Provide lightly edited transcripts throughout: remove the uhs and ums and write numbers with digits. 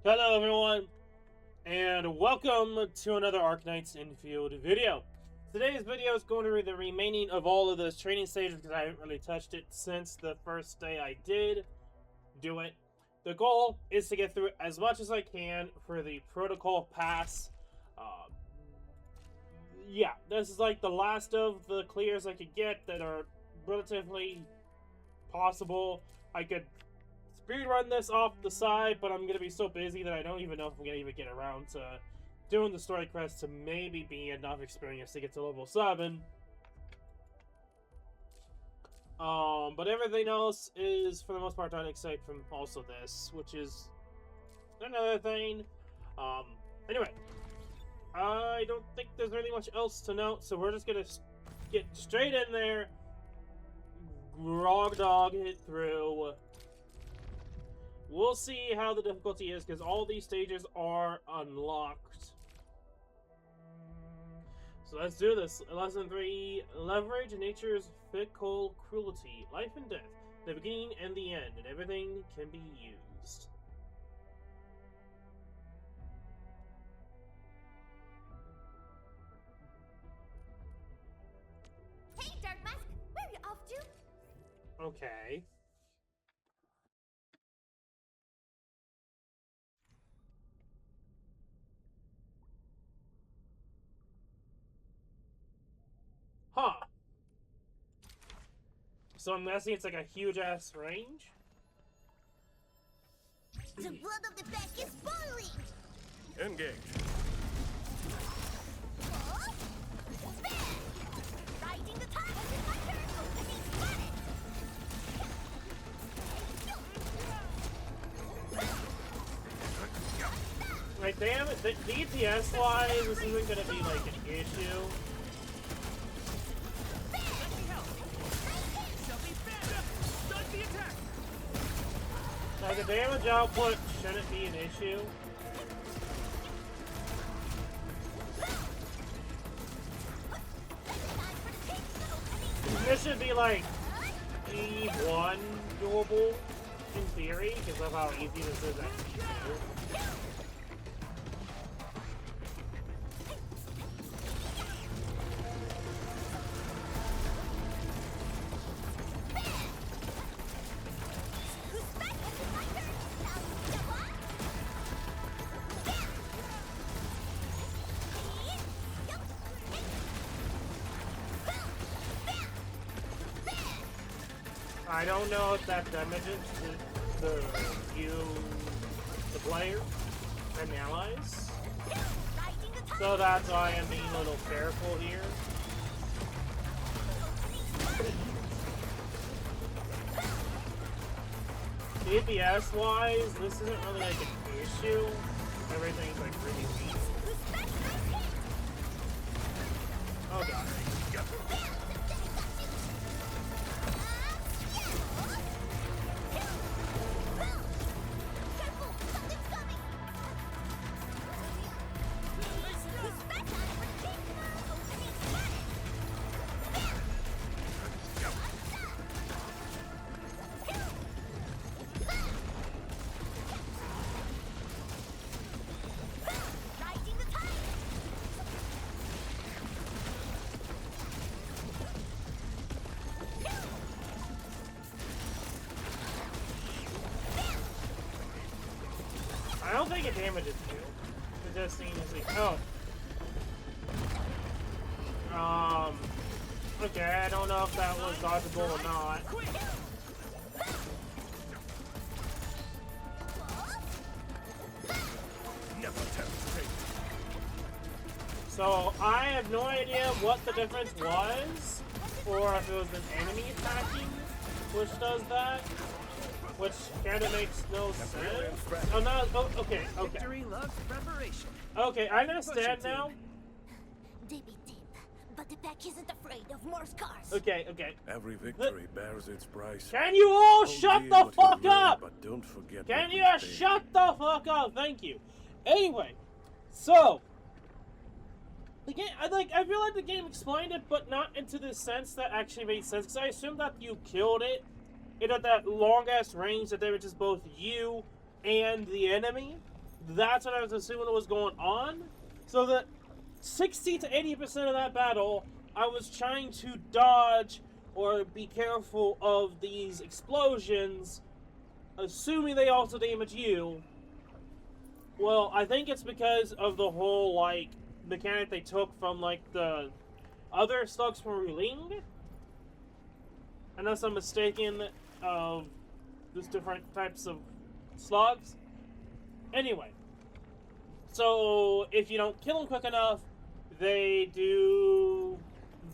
Hello everyone, and welcome to another Arknights Endfield video. Today's video is going to be the remaining of all of those training stages because I haven't really touched it since the first day I did do it. The goal is to get through as much as I can for the protocol pass. Yeah, this is like the last of the clears I could get that are relatively possible. I could speedrun this off the side, but I'm going to be so busy that I don't even know if I'm going to even get around to doing the story quest to maybe be enough experience to get to level 7. But everything else is, for the most part, done except from also this, which is another thing. Anyway, I don't think there's really much else to note, so we're just going to get straight in there, grog dog it through. We'll see how the difficulty is, because all these stages are unlocked. So let's do this. Lesson 3, leverage nature's fickle cruelty. Life and death, the beginning and the end, and everything can be used. Hey, Dark Mask! Where are you off to? Okay. Huh. So I'm guessing it's like a huge-ass range? The blood of the pack is boiling! Engage. Oh! Spin! Riding the tide of the thunder! Opening spotted! Like, damn it, DPS-wise, this isn't gonna be like an issue. Like, the damage output shouldn't be an issue. This should be like E1 doable in theory, because of how easy this is actually to do. I don't know if that damages the player, and the allies. So that's why I'm being a little careful here. DPS wise, this isn't really like an issue. Everything's like really weak. Oh god. I don't think it damages you. It just seems like, oh. Okay, I don't know if that was dodgeable or not. So, I have no idea what the difference was, or if it was an enemy attacking, which does that. Which kind of makes no sense. Oh, no. Oh, okay. Okay. Victory loves preparation. Okay, I understand now. They be deep, but the pack isn't afraid of more scars. Okay, okay. Every victory bears its price. Can you all shut the fuck up? But don't forget. Can you shut the fuck up? Thank you. Anyway, so the game, I feel like the game explained it, but not into the sense that actually made sense. Because I assumed that you killed it. It had that long-ass range that damages both you and the enemy. That's what I was assuming was going on. So that 60 to 80% of that battle, I was trying to dodge or be careful of these explosions, assuming they also damage you. Well, I think it's because of the whole, like, mechanic they took from, like, the other slugs from Ruling. Unless I'm mistaken, of just different types of slugs. Anyway. So, if you don't kill them quick enough, they do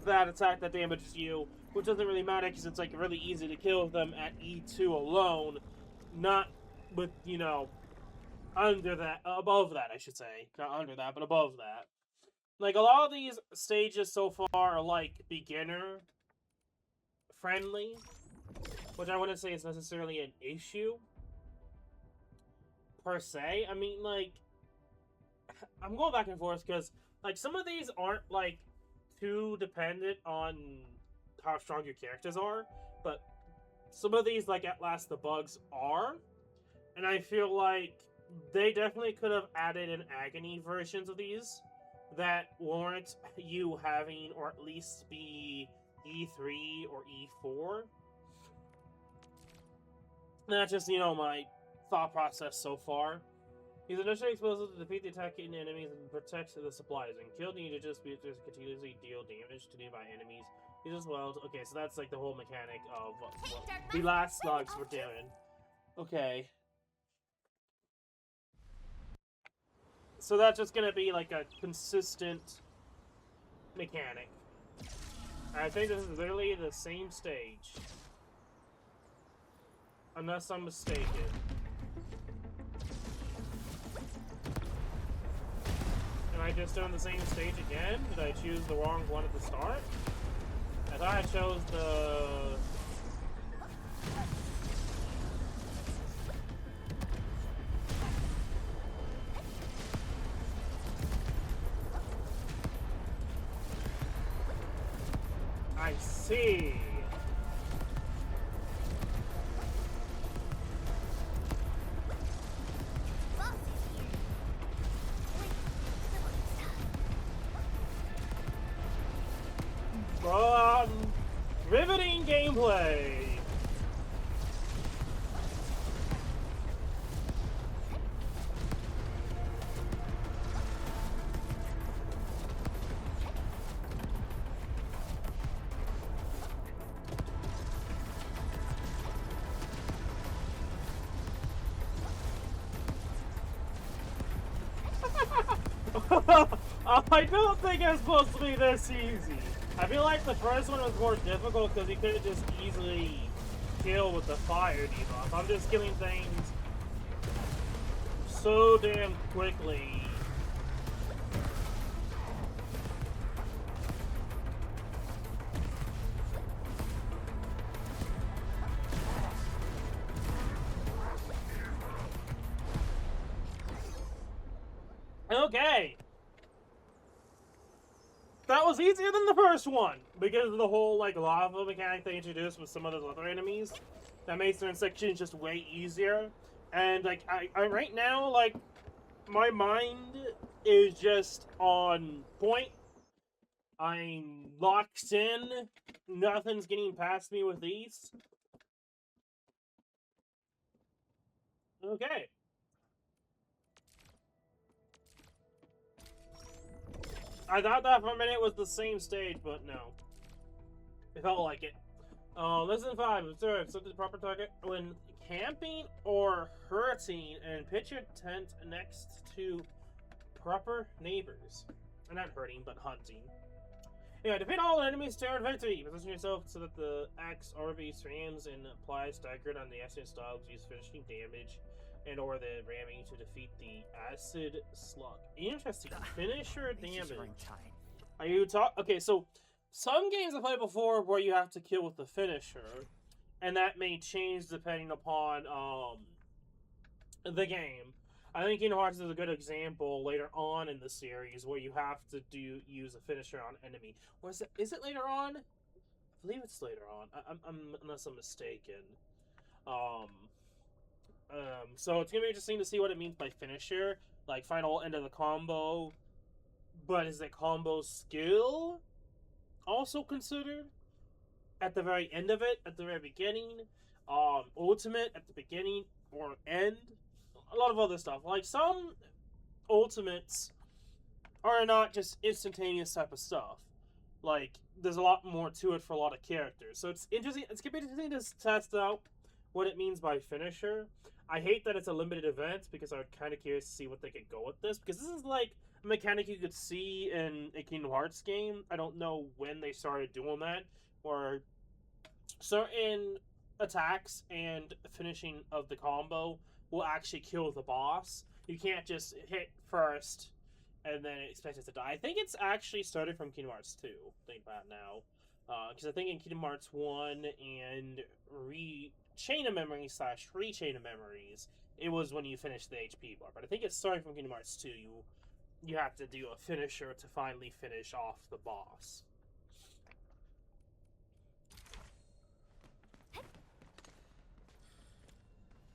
that attack that damages you, which doesn't really matter because it's, like, really easy to kill them at E2 alone, not with, you know, under that, above that, I should say. Not under that, but above that. Like, a lot of these stages so far are, like, beginner friendly, which I wouldn't say is necessarily an issue, per se. I mean, like, I'm going back and forth because, like, some of these aren't, like, too dependent on how strong your characters are, but some of these, like, at last the bugs are, and I feel like they definitely could have added an agony versions of these that warrant you having, or at least be E3 or E4. That's just, you know, my thought process so far. He's initially explosive to defeat the attacking enemies and protect the supplies. And killed, you need to just continuously deal damage to nearby enemies. He's as well. Okay, so that's like the whole mechanic of what the last slugs were doing. Okay. So that's just gonna be like a consistent mechanic. I think this is literally the same stage. Unless I'm mistaken. Am I just doing the same stage again? Did I choose the wrong one at the start? I thought I chose the... I see. Riveting gameplay. I don't think it's supposed to be this easy. I feel like the first one was more difficult because he couldn't just easily kill with the fire debuff. I'm just killing things so damn quickly. Okay. That was easier than the first one because of the whole like lava mechanic they introduced with some of those other enemies. That makes certain sections just way easier. And like I right now, like my mind is just on point. I'm locked in. Nothing's getting past me with these. Okay. I thought that for a minute was the same stage, but no. It felt like it. Lesson 5. Observe. Set the proper target when camping or hurting and pitch your tent next to proper neighbors. Not hurting, but hunting. Yeah, defeat all enemies to earn victory. Position yourself so that the axe RV slams and applies staggered on the acid dogs. Use finishing damage and or the ramming to defeat the acid slug. Interesting. Finisher damage. Are you okay, so some games I've played before where you have to kill with the finisher, and that may change depending upon the game. I think Kingdom Hearts is a good example later on in the series where you have to use a finisher on enemy. Or is it later on? I believe it's later on. I'm unless I'm mistaken. So it's gonna be interesting to see what it means by finisher, like final end of the combo. But is the combo skill also considered at the very end of it, at the very beginning? Ultimate at the beginning or end? A lot of other stuff. Like some ultimates are not just instantaneous type of stuff. Like there's a lot more to it for a lot of characters. So it's interesting. It's gonna be interesting to test out what it means by finisher. I hate that it's a limited event because I'm kind of curious to see what they could go with this, because this is like a mechanic you could see in a Kingdom Hearts game. I don't know when they started doing that, or certain attacks and finishing of the combo will actually kill the boss. You can't just hit first and then expect it to die. I think it's actually started from Kingdom Hearts 2, think about it now. Because I think in Kingdom Hearts 1 and Chain of Memories / Rechain of Memories, it was when you finish the HP bar. But I think it's starting from Kingdom Hearts 2. You have to do a finisher to finally finish off the boss.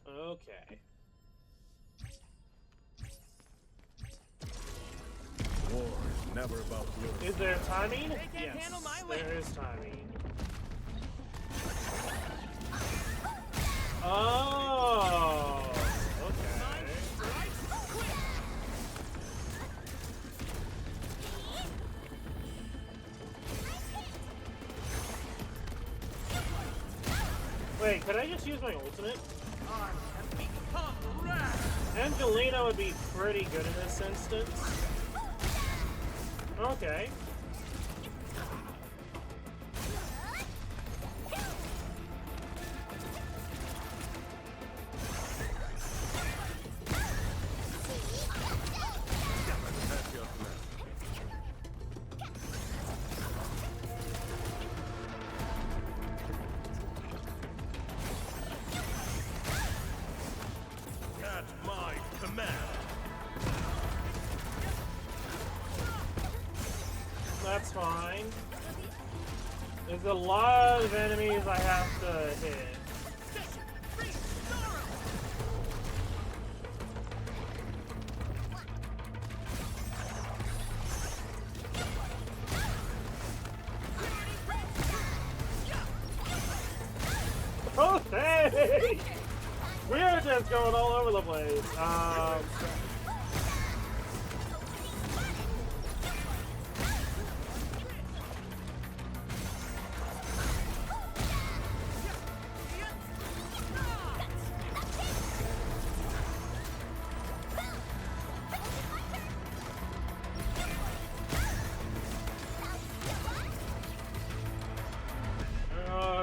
Okay. War is never about losing. Is there timing? They can't handle my weight. There is timing. Oh, okay. Wait, could I just use my ultimate? Angelina would be pretty good in this instance. Okay. At my command. That's fine. There's a lot of enemies I have to hit. Okay! We're just going all over the place.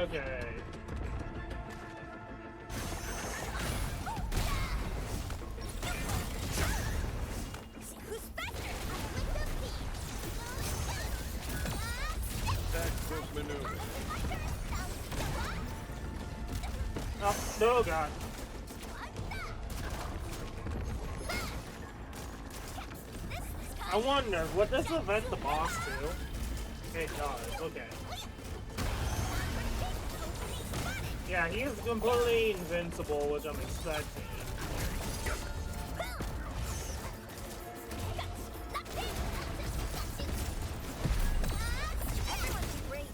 Okay. Textbook maneuver. Oh, no, God. I wonder, would this event the boss too? It does, okay. Yeah, he is completely invincible, which I'm expecting. Great.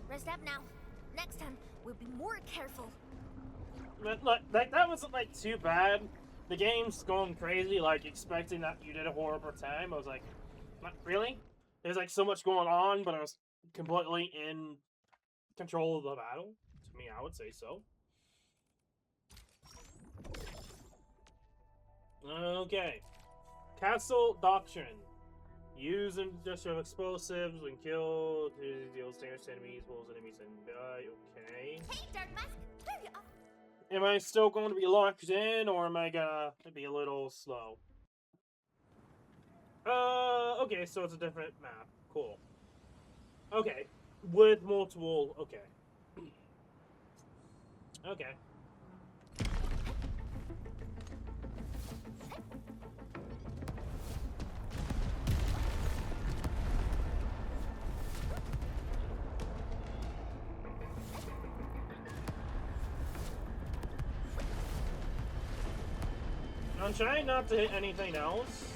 Rest up now. Next time, we'll be more careful. But, like, that wasn't, like, too bad. The game's going crazy, like, expecting that you did a horrible time. I was like, really? There's, like, so much going on, but I was completely in control of the battle. To me, I would say so. Okay. Castle Doctrine. Use industrial explosives when killed. Deals damage to enemies, pulls enemies and die. Okay. Hey, Dark Mask, there you are. Am I still going to be locked in, or am I gonna be a little slow? Okay, so it's a different map. Cool. Okay. With multiple... Okay. Okay. I'm trying not to hit anything else.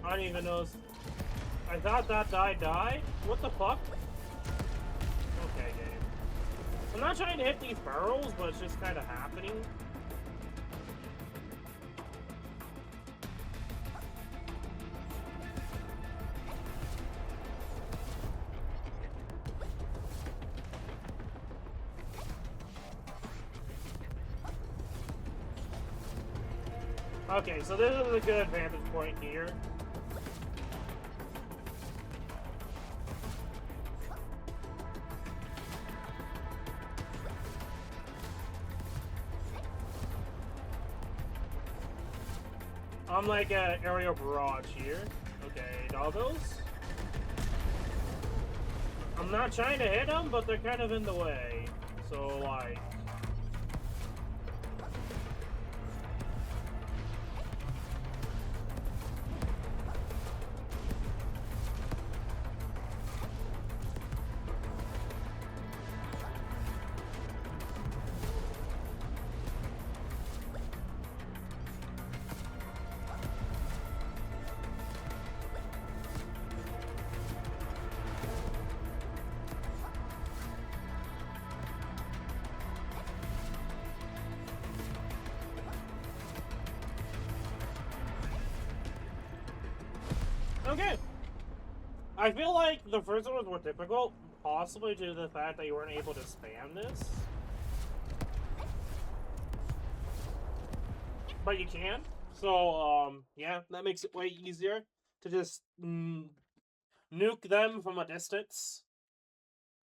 I don't even know. I thought that died. What the fuck? Okay, game. I'm not trying to hit these barrels, but it's just kind of happening. Okay, so this is a good vantage point here. I'm like an aerial barrage here. Okay, doggos. I'm not trying to hit them, but they're kind of in the way. So, like... Okay. I feel like the first one was more difficult, possibly due to the fact that you weren't able to spam this. But you can. So, yeah, that makes it way easier to just nuke them from a distance.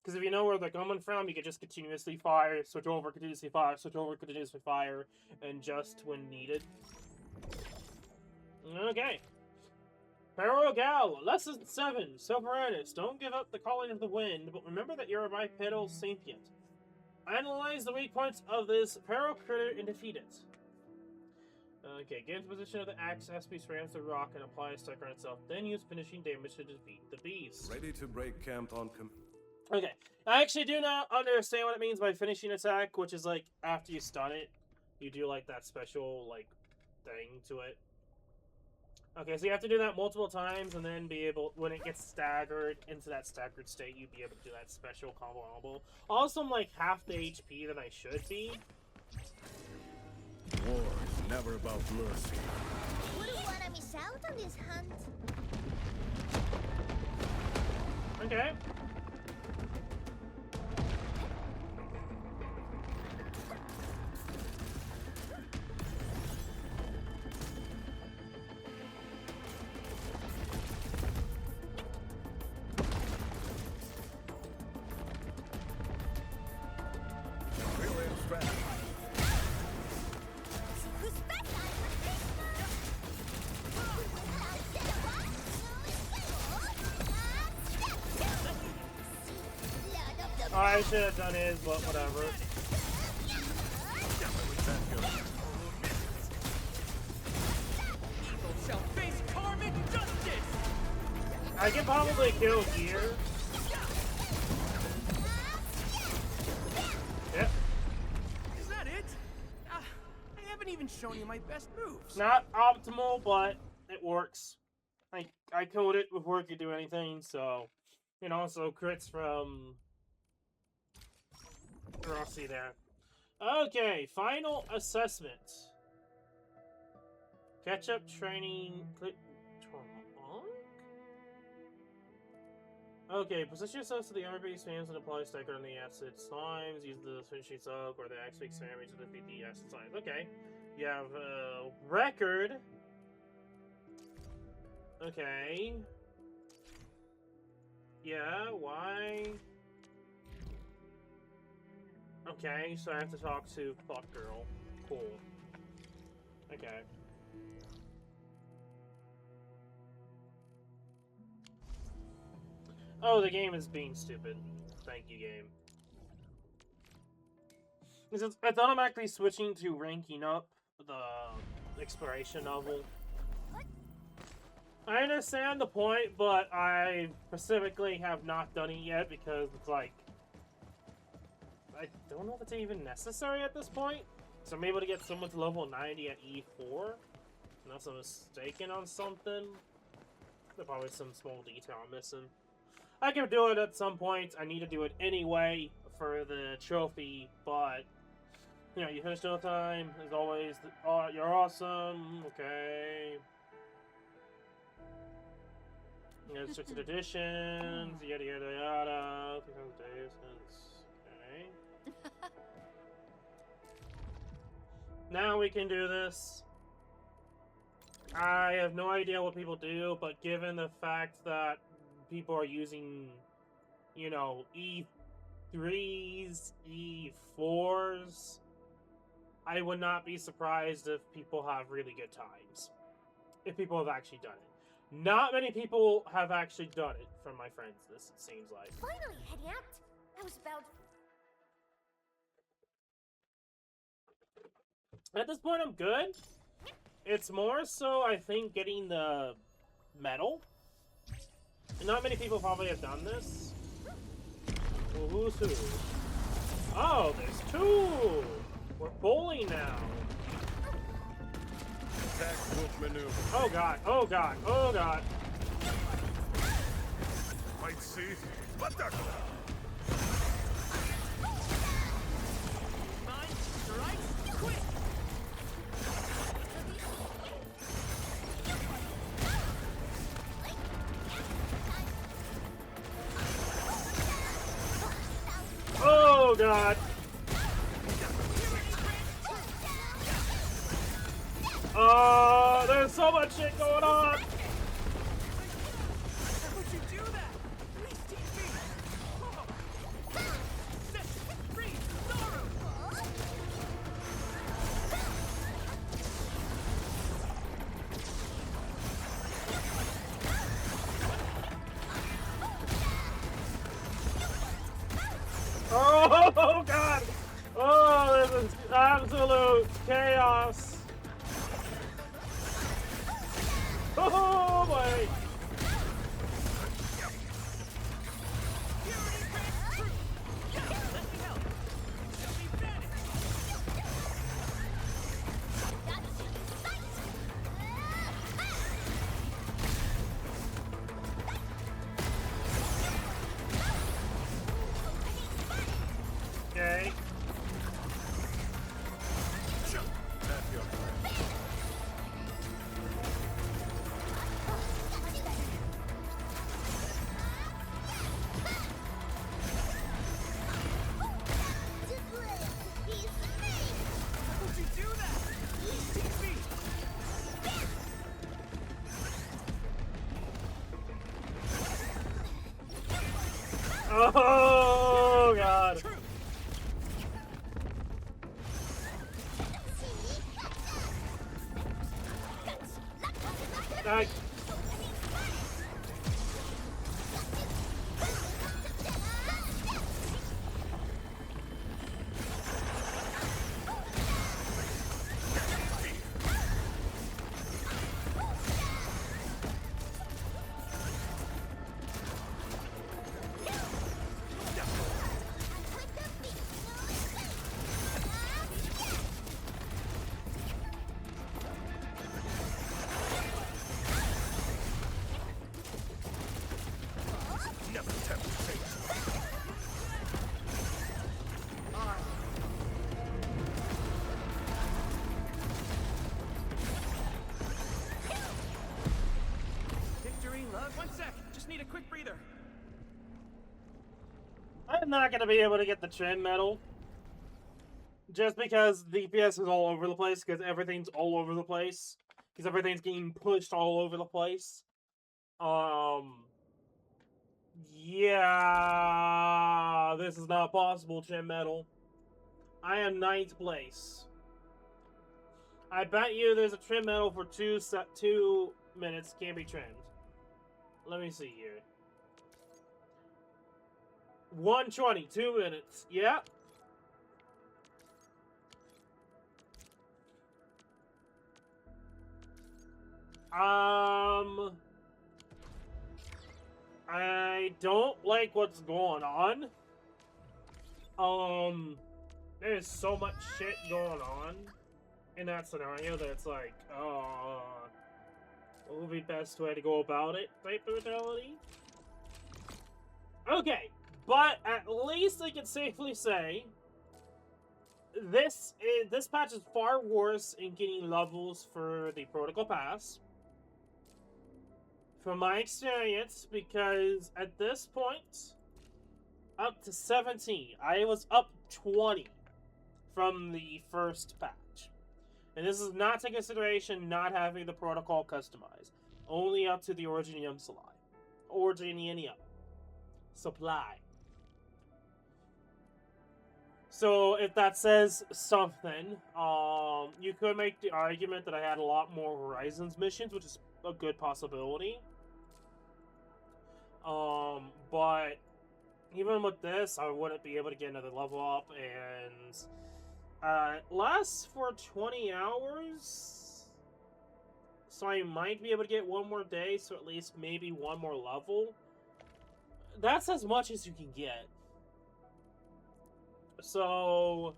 Because if you know where they're coming from, you can just continuously fire, switch over, continuously fire, switch over, continuously fire, and just when needed. Okay. Gal, Lesson 7, Self-awareness. Don't give up the calling of the wind, but remember that you're a bipedal sapient. Analyze the weak points of this critter and defeat it. Okay, get into position of the axe, SP rams the rock, and apply a stuck on itself. Then use finishing damage to defeat the beast. Ready to break camp on Okay, I actually do not understand what it means by finishing attack, which is like, after you stun it, you do like that special, like, thing to it. Okay, so you have to do that multiple times, and then be able, when it gets staggered into that staggered state, you'd be able to do that special combo. Also, I'm like half the HP than I should be. War is never about mercy. Wouldn't want to miss out on this hunt. Okay. I should have done his, but whatever. I can probably kill here. Yep. Is that it? I haven't even shown you my best moves. Not optimal, but it works. I killed it before it could do anything, so... And also crits from... Rossi there. Okay, final assessment. Catch-up training... Okay, position yourselves to the armor-based spams and apply stagger on the acid slimes. Use the finishing sub or the axe-based damage to defeat the acid slimes. Okay. You have record. Okay. Yeah, why? Okay, so I have to talk to Fuck Girl. Cool. Okay. Oh, the game is being stupid. Thank you, game. It's automatically switching to ranking up the exploration novel. I understand the point, but I specifically have not done it yet because it's like... I don't know if it's even necessary at this point. So I'm able to get someone to level 90 at E4? Unless I'm mistaken on something. There's probably some small detail I'm missing. I can do it at some point. I need to do it anyway for the trophy, but you know, you finish no time, as always. Oh, you're awesome. Okay. You know, restricted editions, yada yada yada. 300 days. Okay. Now we can do this. I have no idea what people do, but given the fact that people are using, you know, E3s, E4s, I would not be surprised if people have really good times. If people have actually done it. Not many people have actually done it, from my friends, this seems like. Finally, heading out. I was about. At this point, I'm good. It's more so, I think, getting the medal. And not many people probably have done this. Well, who's who? Oh, there's two! We're bowling now. Textbook maneuver. Oh god, oh god, oh god. Might see. What the? Mine, right? Quick! Oh god. There's so much shit going on. How would you do that? Please teach me! Oh. Set, freeze, Naru! Oh god. Oh, this is absolute chaos. Oh boy! Okay. That's your plan. How would you do that? Please teach me! Oh god. True! I Never attempt to take. Victory, love. 1 sec. Just need a quick breather. I'm not gonna be able to get the trim medal. Just because the DPS is all over the place, because everything's all over the place. Because everything's getting pushed all over the place. Yeah, this is not possible, trim medal. I am 9th place. I bet you there's a trim medal for 2 minutes can be trimmed. Let me see here. 120, 2 minutes. Yeah. I don't like what's going on. there's so much shit going on in that scenario that it's like, what would be the best way to go about it type of mentality. Okay, but at least I can safely say this patch is far worse in getting levels for the Protocol Pass. From my experience, because at this point, up to 17, I was up 20 from the first patch. And this is not taking consideration not having the protocol customized. Only up to the Originium supply. So if that says something, you could make the argument that I had a lot more Horizons missions, which is a good possibility. But even with this, I wouldn't be able to get another level up, and it lasts for 20 hours. So I might be able to get one more day, so at least maybe one more level. That's as much as you can get. So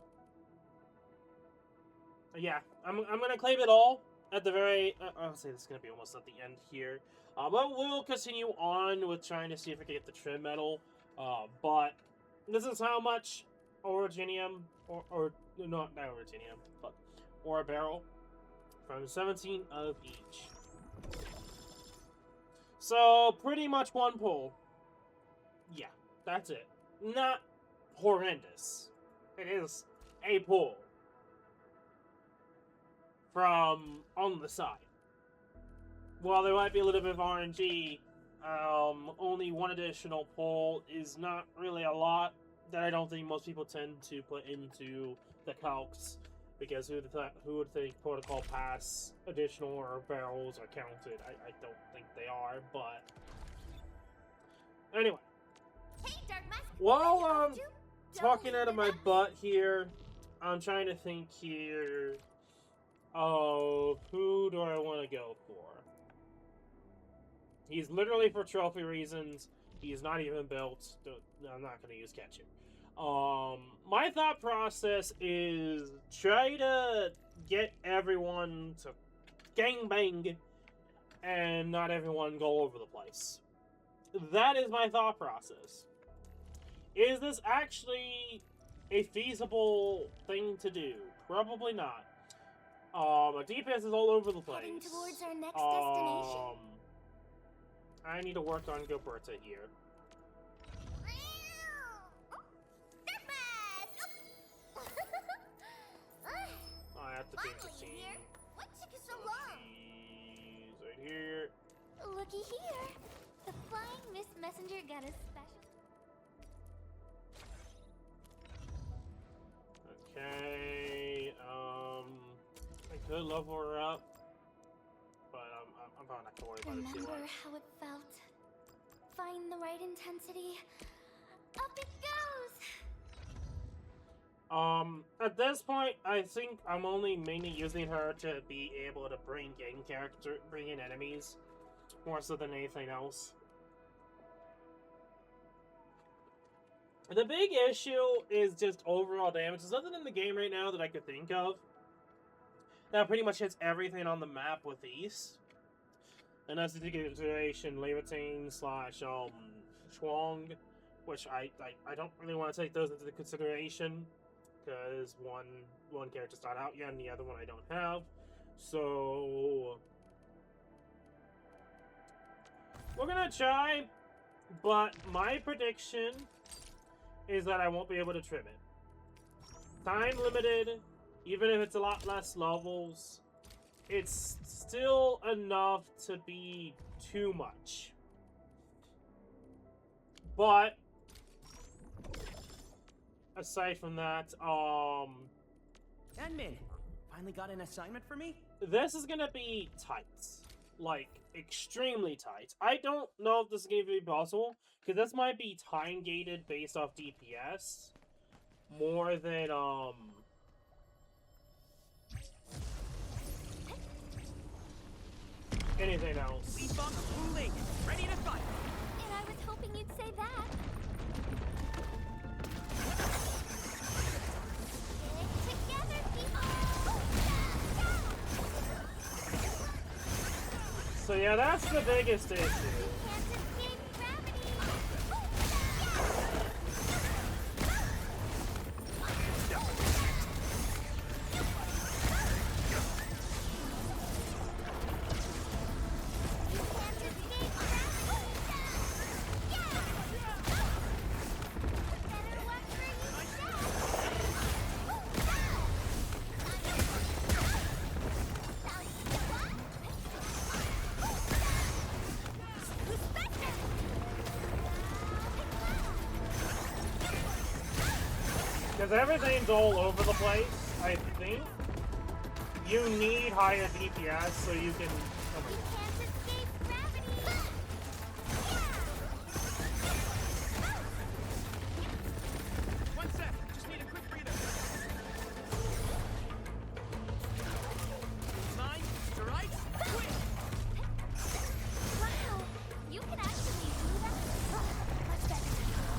yeah, I'm gonna claim it all at the very. I'll say this is gonna be almost at the end here, but we'll continue on with trying to see if we can get the trim metal. But this is how much Originium or not Originium, but or a barrel from 17 of each. So pretty much one pull. Yeah, that's it. Not horrendous. It is a pull from on the side. While there might be a little bit of RNG, only one additional pull is not really a lot that I don't think most people tend to put into the calcs, because who would think Protocol Pass additional or barrels are counted? I don't think they are, but anyway. Hey, Dark Mask. While I'm talking out of my butt here, I'm trying to think here of who do I want to go for. He's literally for trophy reasons. He's not even built. I'm not going to use Ketchup. My thought process is try to get everyone to gangbang and not everyone go all over the place. That is my thought process. Is this actually a feasible thing to do? Probably not. My DPS is all over the place. Heading towards our next destination. I need to work on Gilberta here. Dark Mask! I have to change the Finally scene. here. What took us so long? She's right here. Looky here. The flying Miss Messenger got a special. Okay, I could level her up, but I'm probably not gonna worry about it too Remember much. how it felt? Find the right intensity. Up it goes! At this point, I think I'm only mainly using her to be able to bring in enemies, more so than anything else. The big issue is just overall damage. There's nothing in the game right now that I could think of that pretty much hits everything on the map with ease. And that's the consideration Levitine / Schwong, which I don't really want to take those into consideration, because one character's not out yet and the other one I don't have. So we're gonna try, but my prediction is that I won't be able to trim it. Time limited, even if it's a lot less levels, it's still enough to be too much. But aside from that, Admin, finally got an assignment for me? this is gonna be tight. Like, extremely tight. I don't know if this is gonna be possible, because this might be time gated based off DPS more than anything else. Speed bump, Blue Lake, ready to fight. And I was hoping you'd say that. So yeah, that's the biggest issue. Can't escape gravity. Because everything's all over the place, I think. You need higher DPS so you can... Oh my God. Can't escape gravity. One sec. Just need a quick breather. Mine, strike, quick. Wow, you can actually do that? Much better. You can't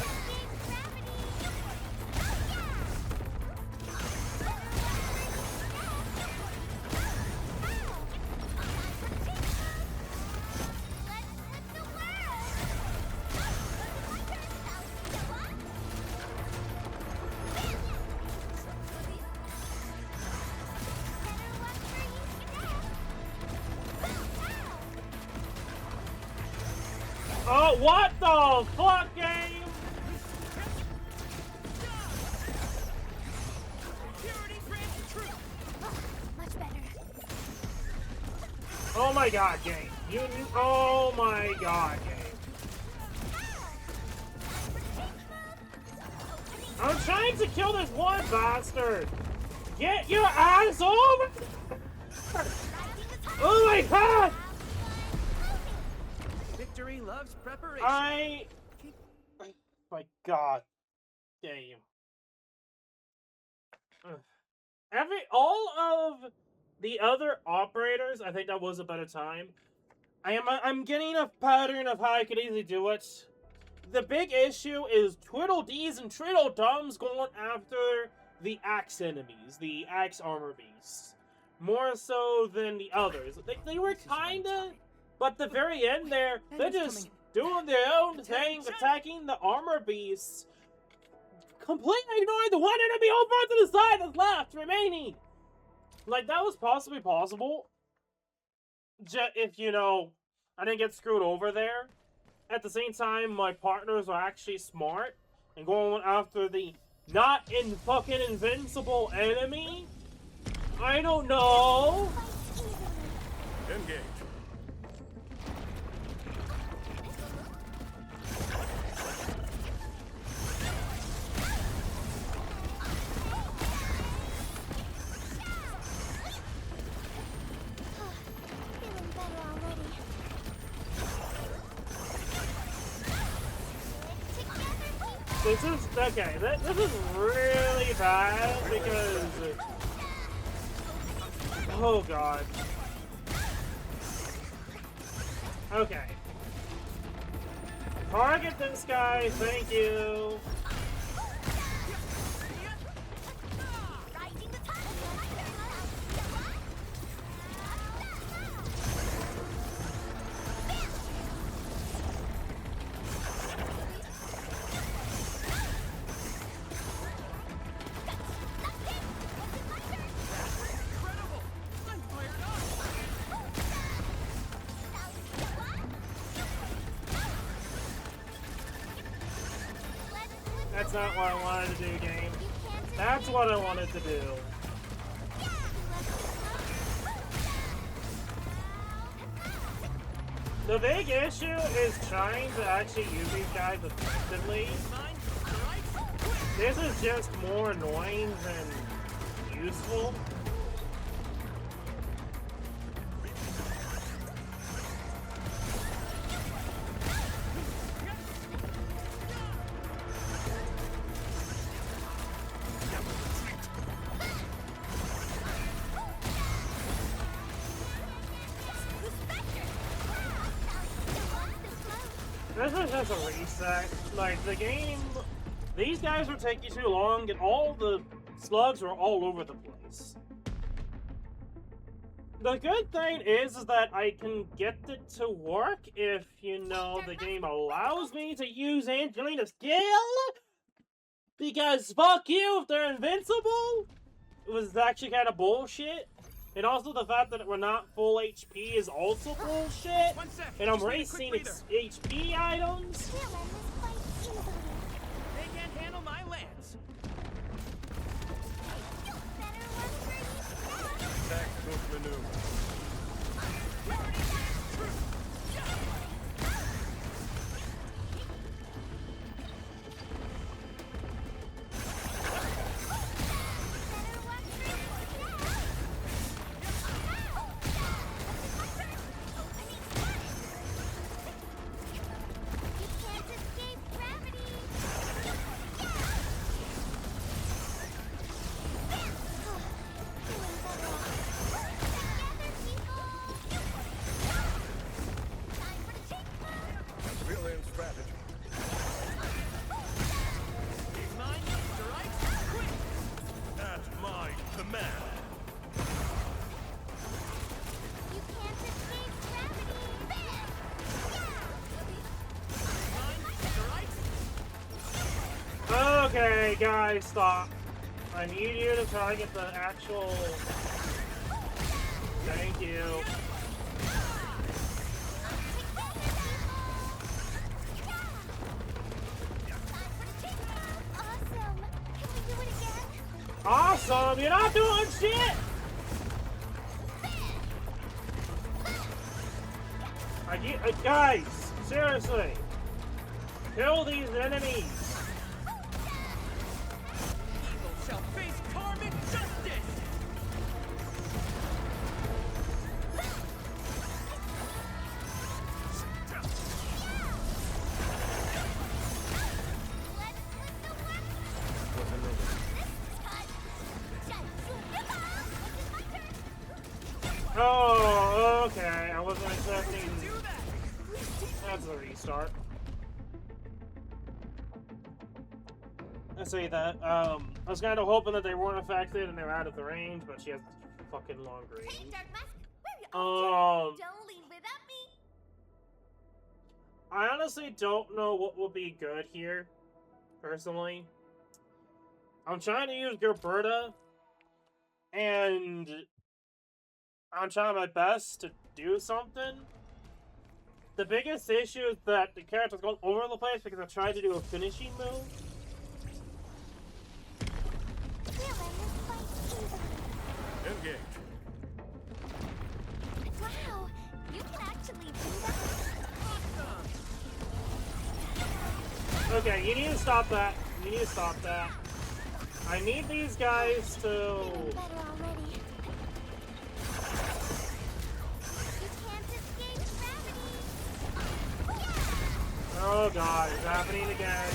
escape gravity. Let's flip the world. Better luck for you, Oh, what the fuck, game? Purity grants truth. much better. Oh my God, game. Oh my God, game. I'm trying to kill this one bastard. Get your ass over! Oh my God! Victory loves preparation. My God, game. Ugh. All of the other operators, I think that was a better time. I'm getting a pattern of how I could easily do it. The big issue is Twiddle-Dees and Twiddle-Dums going after the axe enemies, the axe armor beasts. More so than the others. They were kinda, but the very end there, they're just doing their own thing, attacking the armor beasts. Completely ignoring the one enemy over to the side that's left remaining. Like, that was possibly possible. If, you know, I didn't get screwed over there. At the same time, my partners were actually smart and going after the not in fucking invincible enemy. I don't know. Engage. Feeling better already. This is okay. This is really bad because. Oh God. Okay. Target this guy. Thank you. Rising the top. Incredible. I'm fired up. That's not what I wanted to do, game. That's what I wanted to do. The big issue is trying to actually use these guys effectively. Mine, strike, quick. This is just more annoying than useful. This is just a reset. Like, the game... These guys were taking too long, and all the slugs were all over the place. The good thing is that I can get it to work if, you know, the game allows me to use Angelina's skill. Because fuck you, if they're invincible, it was actually kind of bullshit. And also the fact that we're not full HP is also bullshit. 1 sec. And I'm Just need a racing quick breather. HP items. We'll end this fight easily. They can't handle my lance. You better run for you now. Tactical maneuver. Better run for you now. You can't escape gravity. Together, people. Time for the cheek move. Brilliant strategy. Mine, Mr. Right, quick! At my command. You can't escape gravity. Mine, Mr. Right. Okay, guys, stop. I need you to try to get the actual... Thank you. Awesome. Can we do it again? Awesome! You're not doing shit! Guys, seriously. Kill these enemies. Evil shall face karmic justice! Let's flip the work. Oh, okay. I wasn't expecting... Do that! That's a restart. I say that. I was kind of hoping that they weren't affected and they were out of the range, but she has fucking long Hey, range. Dark Mask, where are you off to? Um, Don't leave without me. I honestly don't know what will be good here, personally. I'm trying to use Gerberta, and I'm trying my best to do something. The biggest issue is that the character's going all over the place because I tried to do a finishing move. We'll end this fight easily. Engage. Wow, you can actually do that. Awesome! Okay, you need to stop that. You need to stop that. I need these guys to... Feeling better already. You can't escape gravity. Oh god, it's happening again.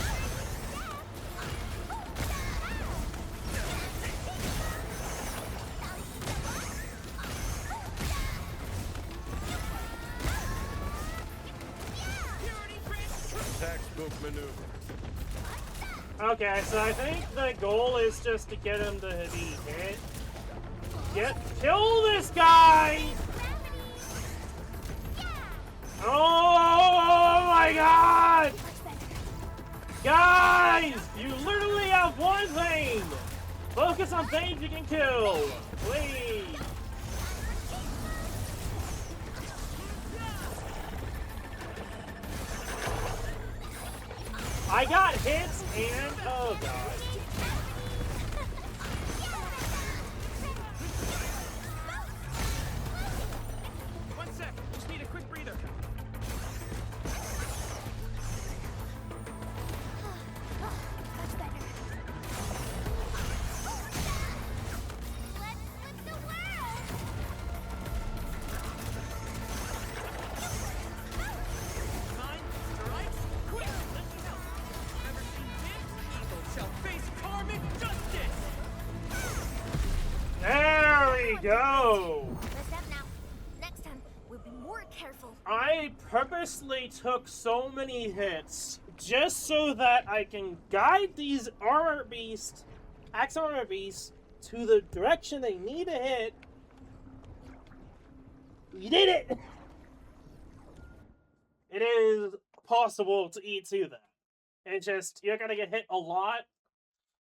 Purity Prince! Tactical maneuver. Okay, so I think the goal is just to get him to be hit. Kill this guy! Oh my god! Guys! You literally have one thing! Focus on things you can kill! Please! I got hits and... oh god. 1 sec, just need a quick breather. Much better. Let's flip the world. Mine, Mr. Right, quick! Let me help. Never seen this? Evil shall face karmic justice! There we go! Listen up now. Next time, we'll be more careful. I purposely took so many hits just so that I can guide these armor beasts, axe armor beasts, to the direction they need to hit You did it! It is possible to eat to that. It's just, you're gonna get hit a lot,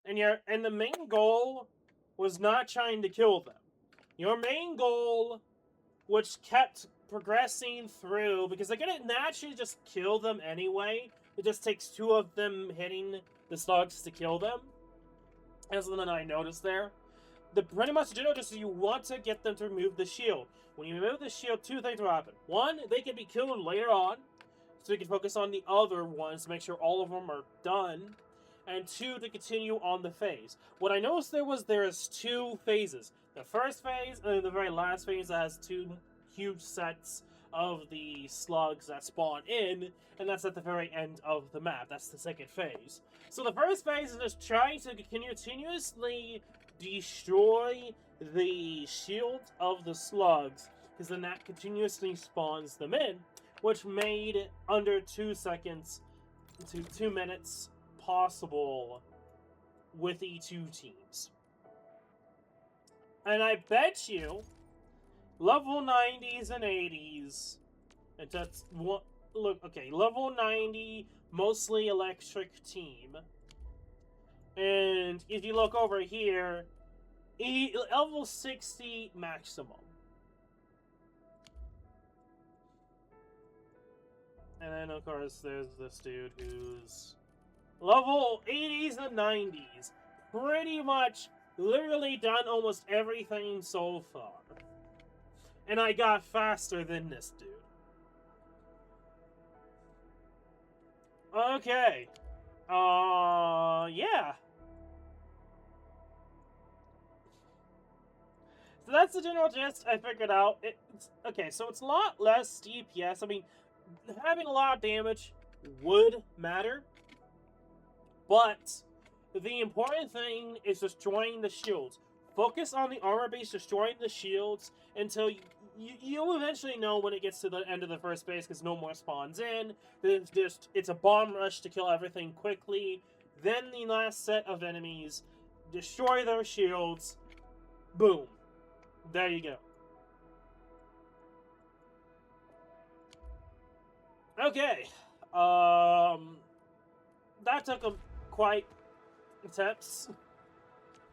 and the main goal was not trying to kill them. Your main goal, which kept progressing through, because they're gonna naturally just kill them anyway. It just takes 2 of them hitting the slugs to kill them. That's something I noticed there. Pretty much the general just is you want to get them to remove the shield. When you remove the shield, 2 things will happen. 1, they can be killed later on, so you can focus on the other ones to make sure all of them are done. And 2, to continue on the phase. What I noticed there is 2 phases. The first phase and the very last phase that has 2 huge sets of the slugs that spawn in, and that's at the very end of the map. That's the second phase. So the first phase is just trying to continuously destroy the shield of the slugs, because then that continuously spawns them in, which made under 2 seconds to 2 minutes possible with the 2 teams. And I bet you level 90s and 80s, and that's what, look, okay, level 90, mostly electric team. And if you look over here, level 60 maximum. And then, of course, there's this dude who's level 80s and 90s. Pretty much, literally done almost everything so far. And I got faster than this dude. Okay. Yeah. So that's the general gist I figured out. Okay, so it's a lot less DPS. I mean, having a lot of damage would matter. But the important thing is destroying the shields. Focus on the armor base, destroying the shields until you'll eventually know when it gets to the end of the first phase, because no more spawns in. It's a bomb rush to kill everything quickly. Then the last set of enemies, destroy their shields. Boom. There you go. Okay. That took quite attempts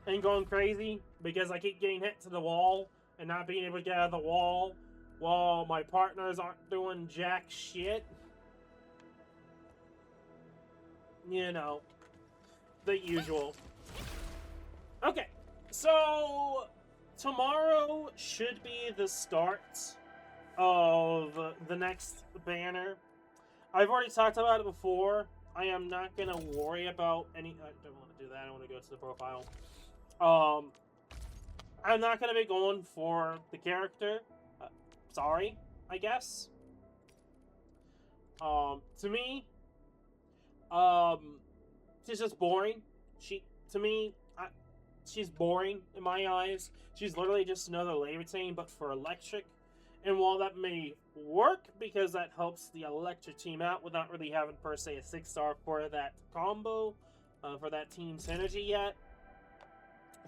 and going crazy because I keep getting hit to the wall and not being able to get out of the wall while my partners aren't doing jack shit. You know, the usual. Okay, so tomorrow should be the start of the next banner. I've already talked about it before. I am not gonna worry about any. I don't want to do that. I want to go to the profile. I'm not gonna be going for the character. Sorry, I guess. To me, she's just boring. She's boring in my eyes. She's literally just another labor team, but for electric. And while that may work, because that helps the electric team out without really having, per se, a 6-star for that combo, for that team synergy yet,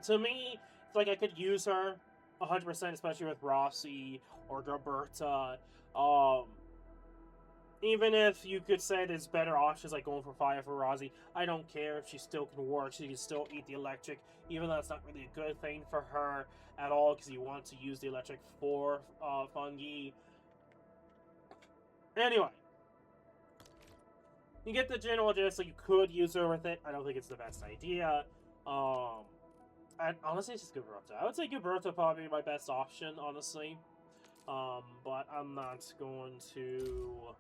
to me, it's like I could use her 100%, especially with Rossi or Roberta. Even if you could say there's better options like going for fire for Rossi, I don't care if she still can work. She can still eat the electric, even though it's not really a good thing for her at all, because you want to use the electric for fungi. Anyway, you get the general gist. So you could use her with it. I don't think it's the best idea. Honestly, it's just Gilberto. I would say Gilberto would probably be my best option, honestly. But I'm not going to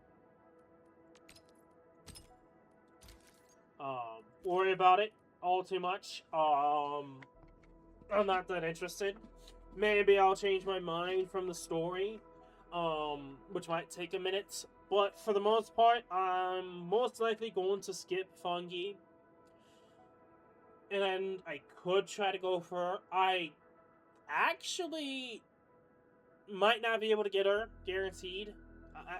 worry about it all too much. I'm not that interested. Maybe I'll change my mind from the story, which might take a minute. But for the most part, I'm most likely going to skip Fungi. And I could try to go for her. I actually might not be able to get her, guaranteed.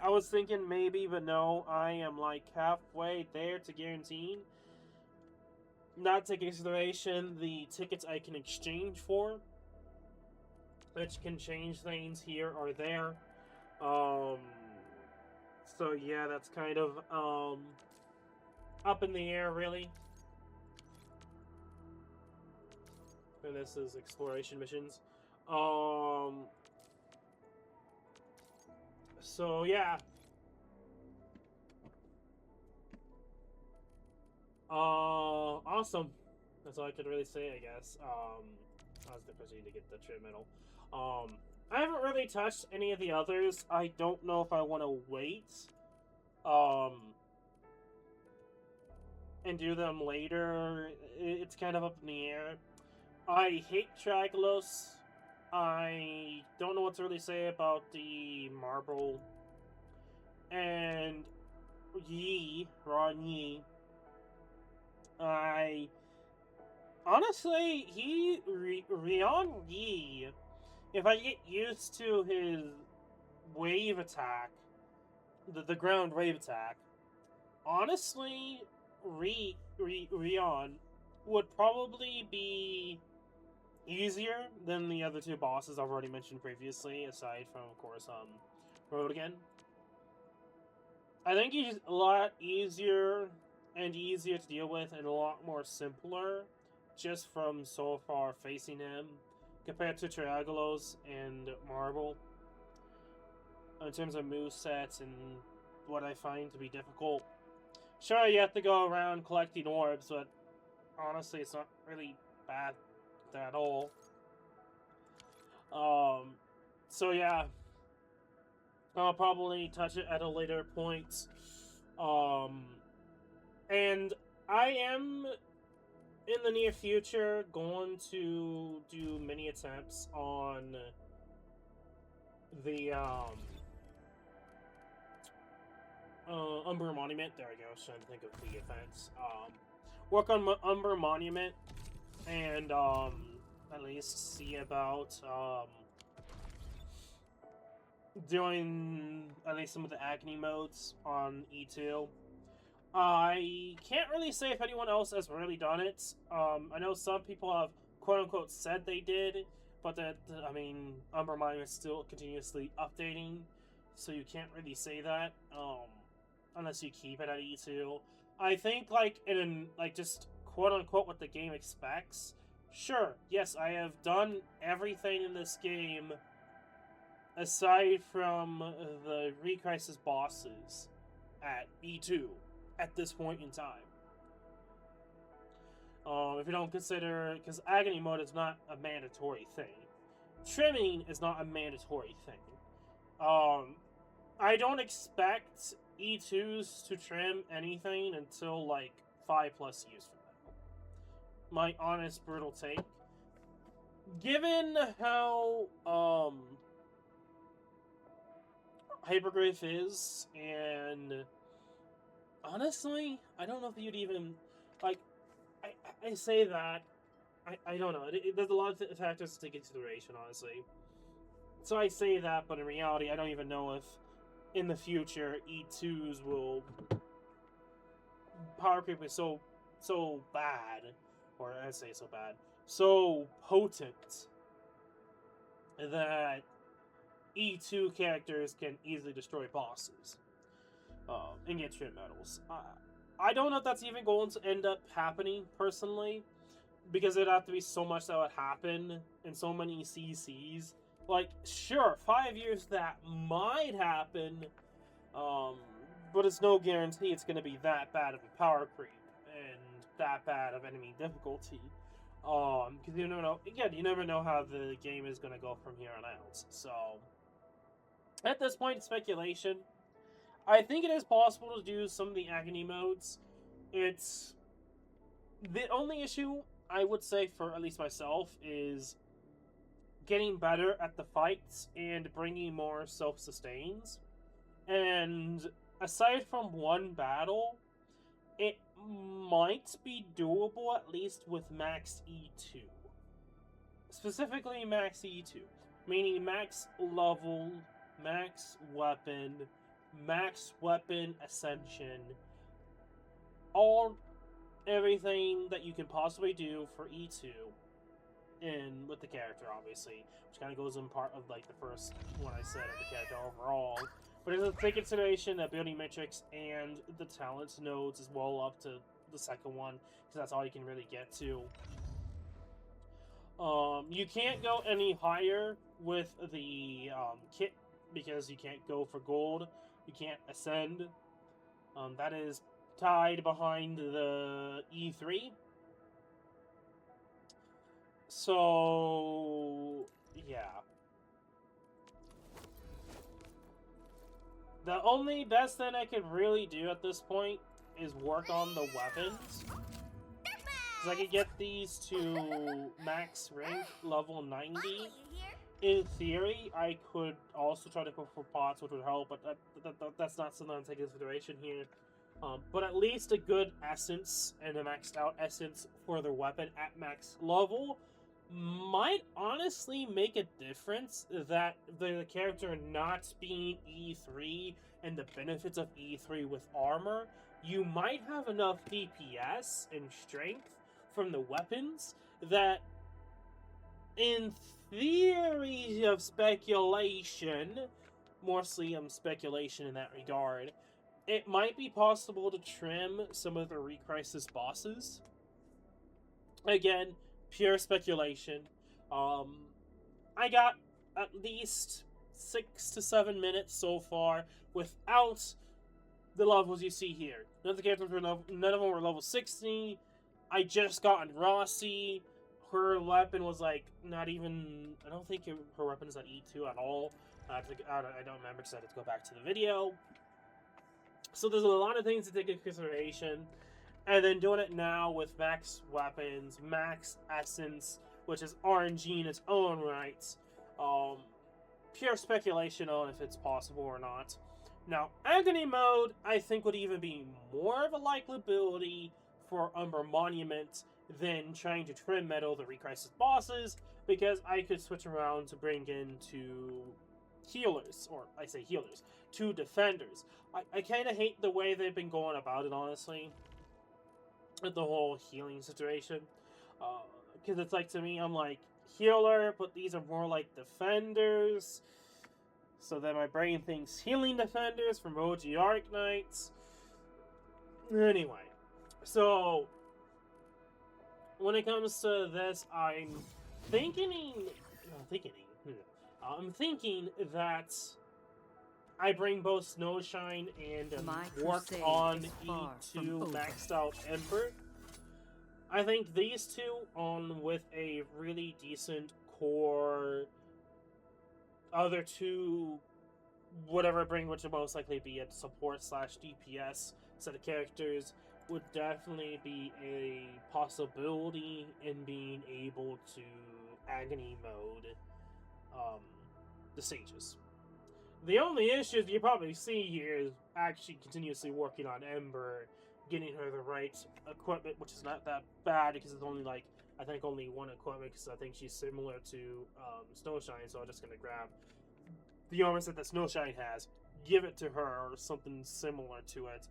I was thinking maybe, but no, I am like halfway there to guaranteed. Not taking into consideration the tickets I can exchange for, which can change things here or there. Um, so yeah, that's kind of up in the air, really. And this is exploration missions. So yeah. Awesome. That's all I could really say, I guess. I was proceeding to get the trim medal. I haven't really touched any of the others. I don't know if I want to wait, and do them later. It's kind of up in the air. I hate Tragolos. I don't know what to really say about the Marble. And Ron Yi. Honestly, Rion Yi, if I get used to his wave attack, the ground wave attack, honestly, Rion would probably be easier than the other two bosses I've already mentioned previously, aside from, of course, Rodigan. I think he's a lot easier and easier to deal with and a lot more simpler just from so far facing him compared to Triagolos and Marble in terms of movesets and what I find to be difficult. Sure, you have to go around collecting orbs, but honestly, it's not really bad at all. So yeah, I'll probably touch it at a later point. And I am, in the near future, going to do many attempts on the, Umber Monument. There we go, I was trying to think of the offense. Work on Umber Monument, and, at least see about, doing at least some of the Agony modes on E2. I can't really say if anyone else has really done it. I know some people have quote-unquote said they did, but that, I mean, Umber Monument is still continuously updating, so you can't really say that, unless you keep it at E2. I think, like, just quote-unquote what the game expects. Sure, yes, I have done everything in this game aside from the Re-Crisis bosses at E2 at this point in time. If you don't consider, because Agony mode is not a mandatory thing. Trimming is not a mandatory thing. I don't expect E2s to trim anything until like 5+ years from now. My honest, brutal take. Given how, Hyperglyph is, and honestly, I don't know if you'd even, like, I say that, I don't know, there's a lot of factors to take into consideration, honestly. So I say that, but in reality, I don't even know if, in the future, E2s will power creep is so bad, or I say so bad, so potent, that E2 characters can easily destroy bosses and get trim medals. I don't know if that's even going to end up happening, personally, because it'd have to be so much that would happen and so many CCs. Like, sure, 5 years that might happen, but it's no guarantee it's going to be that bad of a power creep and that bad of enemy difficulty. Because you never know, again, you never know how the game is going to go from here on out. So, at this point, speculation. I think it is possible to do some of the Agony modes. It's the only issue, I would say, for at least myself, is getting better at the fights and bringing more self-sustains. And aside from one battle, it might be doable, at least with max E2. Specifically max E2. Meaning max level, max weapon ascension, everything that you can possibly do for E2 in with the character, obviously, which kind of goes in part of like the first one I said of the character overall. But it's a take consideration that building metrics and the talent nodes as well up to the second one, because that's all you can really get to. You can't go any higher with the kit because you can't go for gold. You can't ascend. That is tied behind the E3. So, yeah. The only best thing I could really do at this point is work on the weapons. Because I could get these to max rank level 90. In theory, I could also try to go for pots, which would help, but that's not something I'm taking into consideration here. But at least a good essence and a maxed out essence for the weapon at max level might honestly make a difference. That the character not being E3 and the benefits of E3 with armor, you might have enough DPS and strength from the weapons that, in theory of speculation, mostly speculation in that regard, it might be possible to trim some of the Re-Crisis bosses. Again, pure speculation. I got at least 6 to 7 minutes so far without the levels you see here. None of the characters were none of them were level 60. I just gotten Rossi. Her weapon was like not even. I don't think her weapon is at E2 at all. I don't remember because I had to go back to the video. So there's a lot of things to take into consideration. And then doing it now with max weapons, max essence, which is RNG in its own right. Pure speculation on if it's possible or not. Now, Agony mode, I think, would even be more of a likability for Umber Monument than trying to trim metal the Re-Crisis bosses, because I could switch around to bring in 2 healers, or I say healers, 2 defenders. I kind of hate the way they've been going about it, honestly, with the whole healing situation. Because it's like, to me, I'm like, healer, but these are more like defenders. So then my brain thinks healing defenders from OG Arknights. Anyway, so when it comes to this, I'm thinking that I bring both Snowshine and work on E2 maxed out Ember. I think these two, with a really decent core, other 2, whatever I bring, which would most likely be a support / DPS set of characters, would definitely be a possibility in being able to Agony mode the stages. The only issues you probably see here is actually continuously working on Ember, getting her the right equipment, which is not that bad because it's only like, I think only 1 equipment, because I think she's similar to Snowshine, so I'm just going to grab the armor set that Snowshine has, give it to her, or something similar to it.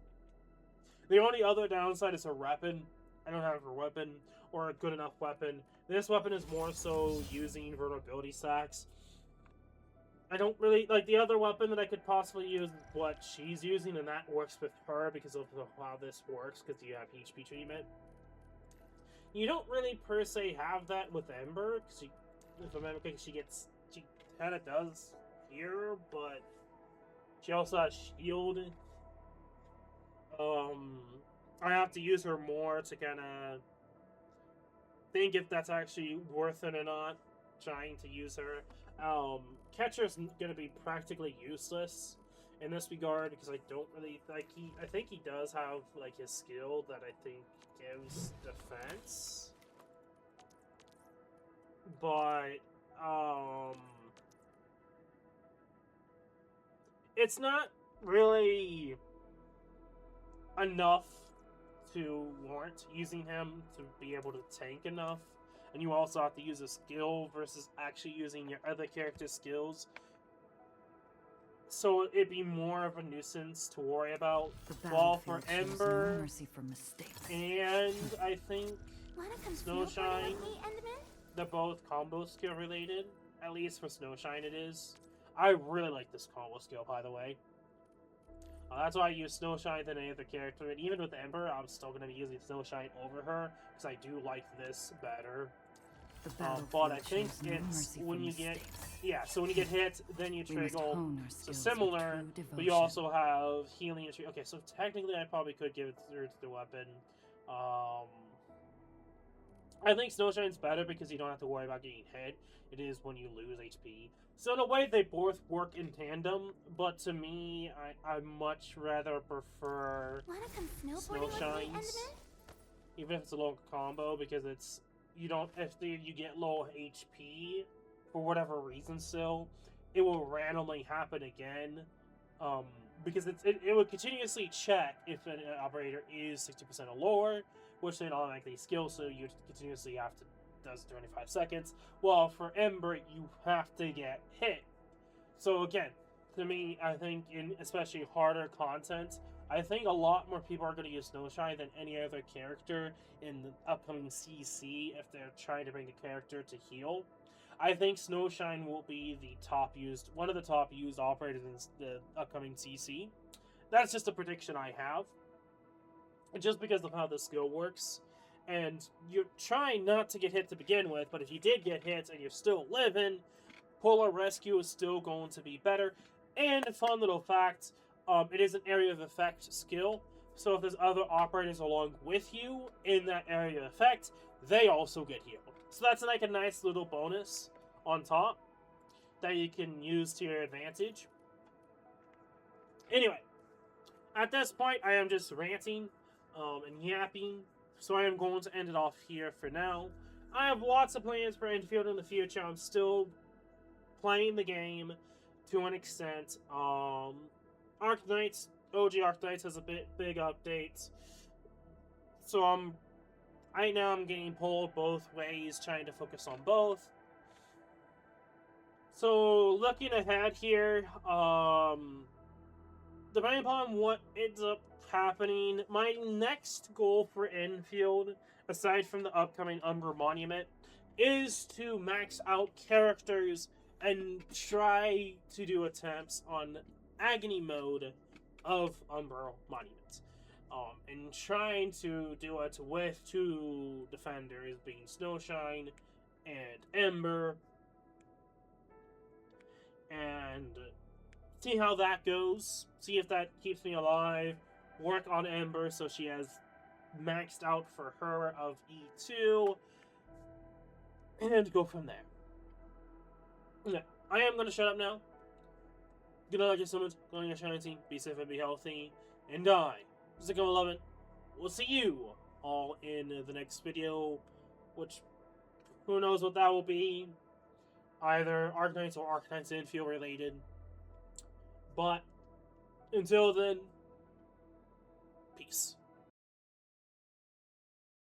The only other downside is her weapon. I don't have her weapon, or a good enough weapon. This weapon is more so using vulnerability stacks. I don't really like the other weapon that I could possibly use what she's using, and that works with her because of how this works, because you have HP treatment. You don't really per se have that with Ember, because if I remember correctly, she kind of does here, but she also has shield. I have to use her more to kind of think if that's actually worth it or not, trying to use her. Catcher's gonna be practically useless in this regard, because I don't really like I think he does have like his skill that I think gives defense, but it's not really enough to warrant using him to be able to tank enough. And you also have to use a skill versus actually using your other character's skills. So it'd be more of a nuisance to worry about. While for Ember, mercy for mistakes. and I think Snowshine, they're both combo skill related. At least for Snowshine it is. I really like this combo skill, by the way. That's why I use Snowshine than any other character. And even with Ember, I'm still going to be using Snowshine over her, because I do like this better. But I think it's when you get... Yeah, so when you get hit, then you trigger. So similar, but you also have healing. Okay, so technically I probably could give it to the weapon. I think Snowshine's better because you don't have to worry about getting hit. It is when you lose HP. So in a way, they both work in tandem, but to me, I much rather prefer Snowshine's, even if it's a low combo, because it's, you don't, if you get low HP, for whatever reason still, it will randomly happen again, because it will continuously check if an operator is 60% or lower, which then automatically skills, so you continuously have to, does 25 seconds. Well, for Ember, you have to get hit. So again, to me, I think in especially harder content, I think a lot more people are going to use Snowshine than any other character in the upcoming CC if they're trying to bring a character to heal. I think Snowshine will be the top used, one of the top used operators in the upcoming CC. That's just a prediction I have. Just because of how the skill works. And you're trying not to get hit to begin with, but if you did get hit and you're still living, Polar Rescue is still going to be better. And a fun little fact, it is an area of effect skill, so if there's other operators along with you in that area of effect, they also get healed. So that's like a nice little bonus on top that you can use to your advantage. Anyway, at this point, I am just ranting and yapping, so I am going to end it off here for now. I have lots of plans for Endfield in the future. I'm still playing the game to an extent. Arknights, OG Arknights has a big update, so right now I'm getting pulled both ways, trying to focus on both. So looking ahead here, depending upon what ends up happening, my next goal for Endfield, aside from the upcoming Umbra Monument, is to max out characters and try to do attempts on Agony mode of Umbra Monument. And trying to do it with two defenders, being Snowshine and Ember, and see how that goes, see if that keeps me alive, work on Ember so she has maxed out for her of E2, and go from there. Yeah, I am going to shut up now. Good night, ladies and gentlemen. Go on your shining team, be safe and be healthy, and I, Zicko11, will see you all in the next video, which, who knows what that will be, either Arknights or Arknights Endfield related. But until then, peace.